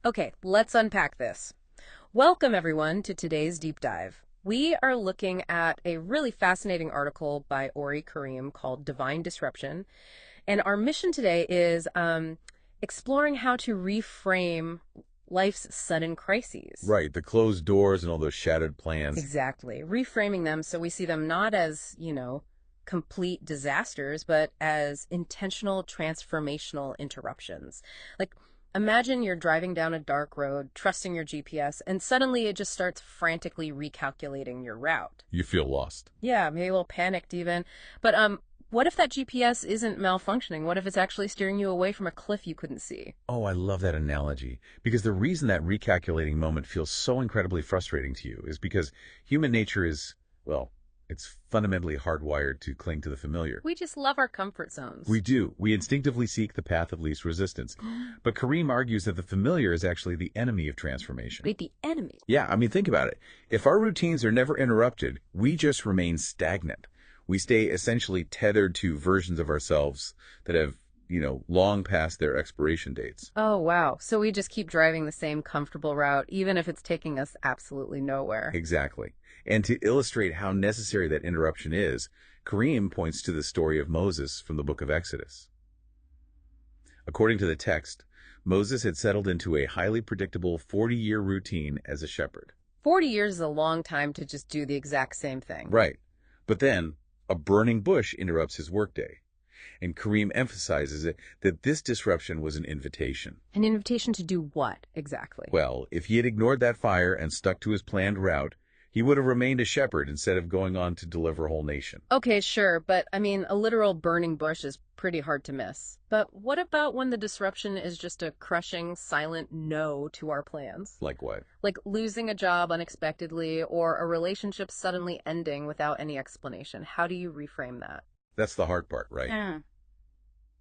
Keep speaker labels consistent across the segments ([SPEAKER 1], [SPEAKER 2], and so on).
[SPEAKER 1] Okay, let's unpack this. Welcome, everyone, to today's deep dive. We are looking at a really fascinating article by Ori Karim called Divine Disruption. And our mission today is exploring how to reframe life's sudden crises.
[SPEAKER 2] Right, the closed doors and all those shattered plans.
[SPEAKER 1] Exactly. Reframing them so we see them not as, complete disasters, but as intentional transformational interruptions. Like, imagine you're driving down a dark road, trusting your GPS, and suddenly it just starts frantically recalculating your route.
[SPEAKER 2] You feel lost.
[SPEAKER 1] Yeah, maybe a little panicked even. But what if that GPS isn't malfunctioning? What if it's actually steering you away from a cliff you couldn't see?
[SPEAKER 2] Oh, I love that analogy. Because the reason that recalculating moment feels so incredibly frustrating to you is because human nature is, well, it's fundamentally hardwired to cling to the familiar.
[SPEAKER 1] We just love our comfort zones.
[SPEAKER 2] We do. We instinctively seek the path of least resistance. But Karim argues that the familiar is actually the enemy of transformation.
[SPEAKER 1] Wait, the enemy?
[SPEAKER 2] Yeah, I mean, think about it. If our routines are never interrupted, we just remain stagnant. We stay essentially tethered to versions of ourselves that have, long past their expiration dates.
[SPEAKER 1] Oh, wow. So we just keep driving the same comfortable route, even if it's taking us absolutely nowhere.
[SPEAKER 2] Exactly. And to illustrate how necessary that interruption is, Karim points to the story of Moses from the book of Exodus. According to the text, Moses had settled into a highly predictable 40-year routine as a shepherd.
[SPEAKER 1] 40 years is a long time to just do the exact same thing.
[SPEAKER 2] Right. But then, a burning bush interrupts his workday. And Karim emphasizes that this disruption was an invitation.
[SPEAKER 1] An invitation to do what, exactly?
[SPEAKER 2] Well, if he had ignored that fire and stuck to his planned route, he would have remained a shepherd instead of going on to deliver a whole nation.
[SPEAKER 1] Okay, sure, but a literal burning bush is pretty hard to miss. But what about when the disruption is just a crushing, silent no to our plans?
[SPEAKER 2] Like what?
[SPEAKER 1] Like losing a job unexpectedly or a relationship suddenly ending without any explanation. How do you reframe that?
[SPEAKER 2] That's the hard part, right?
[SPEAKER 1] Yeah.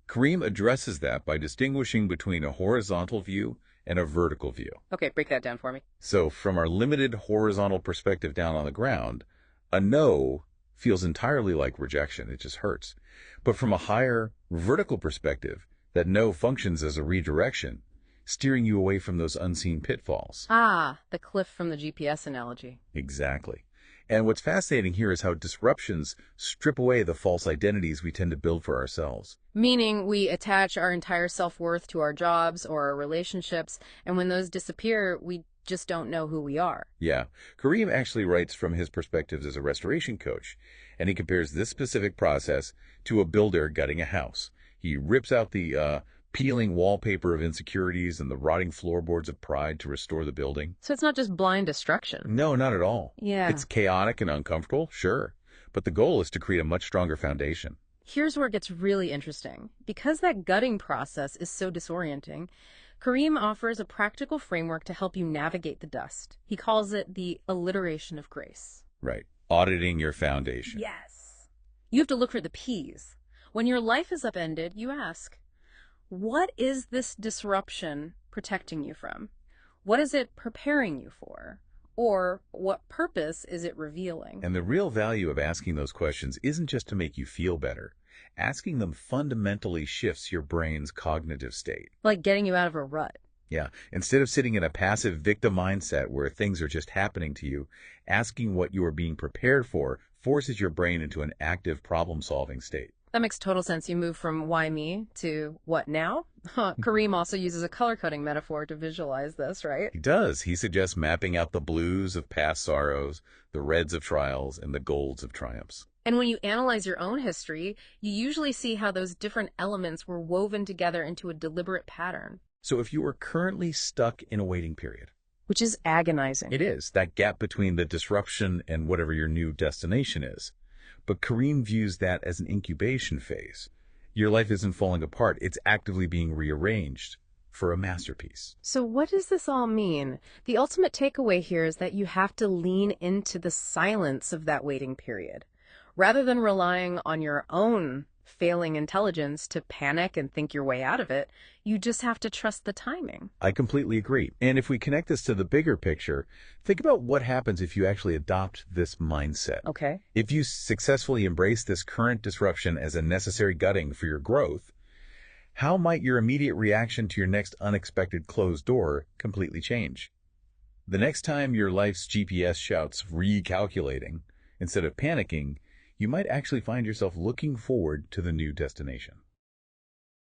[SPEAKER 2] Karim addresses that by distinguishing between a horizontal view and a vertical view.
[SPEAKER 1] Okay, break that down for me.
[SPEAKER 2] So from our limited horizontal perspective down on the ground, a no feels entirely like rejection. It just hurts. But from a higher vertical perspective, that no functions as a redirection, steering you away from those unseen pitfalls.
[SPEAKER 1] Ah, the cliff from the GPS analogy.
[SPEAKER 2] Exactly. And what's fascinating here is how disruptions strip away the false identities we tend to build for ourselves.
[SPEAKER 1] Meaning we attach our entire self-worth to our jobs or our relationships, and when those disappear, we just don't know who we are.
[SPEAKER 2] Yeah. Karim actually writes from his perspectives as a restoration coach, and he compares this specific process to a builder gutting a house. He rips out the peeling wallpaper of insecurities and the rotting floorboards of pride to restore the building.
[SPEAKER 1] So it's not just blind destruction.
[SPEAKER 2] No, not at all.
[SPEAKER 1] Yeah.
[SPEAKER 2] It's chaotic and uncomfortable, sure, but the goal is to create a much stronger foundation.
[SPEAKER 1] Here's where it gets really interesting. Because that gutting process is so disorienting, Karim offers a practical framework to help you navigate the dust. He calls it the alliteration of grace.
[SPEAKER 2] Right. Auditing your foundation.
[SPEAKER 1] Yes. You have to look for the P's. When your life is upended, you ask, what is this disruption protecting you from? What is it preparing you for? Or what purpose is it revealing?
[SPEAKER 2] And the real value of asking those questions isn't just to make you feel better. Asking them fundamentally shifts your brain's cognitive state.
[SPEAKER 1] Like getting you out of a rut.
[SPEAKER 2] Yeah. Instead of sitting in a passive victim mindset where things are just happening to you, asking what you are being prepared for forces your brain into an active problem-solving state.
[SPEAKER 1] That makes total sense. You move from why me to what now? Karim also uses a color coding metaphor to visualize this, right?
[SPEAKER 2] He does. He suggests mapping out the blues of past sorrows, the reds of trials, and the golds of triumphs.
[SPEAKER 1] And when you analyze your own history, you usually see how those different elements were woven together into a deliberate pattern.
[SPEAKER 2] So if you are currently stuck in a waiting period,
[SPEAKER 1] which is agonizing.
[SPEAKER 2] It is, that gap between the disruption and whatever your new destination is. But Karim views that as an incubation phase. Your life isn't falling apart, it's actively being rearranged for a masterpiece.
[SPEAKER 1] So what does this all mean? The ultimate takeaway here is that you have to lean into the silence of that waiting period. Rather than relying on your own failing intelligence to panic and think your way out of it, you just have to trust the timing.
[SPEAKER 2] I completely agree. And if we connect this to the bigger picture, think about what happens if you actually adopt this mindset.
[SPEAKER 1] Okay.
[SPEAKER 2] If you successfully embrace this current disruption as a necessary gutting for your growth, How might your immediate reaction to your next unexpected closed door completely change? The next time your life's GPS shouts recalculating, instead of panicking, you might actually find yourself looking forward to the new destination.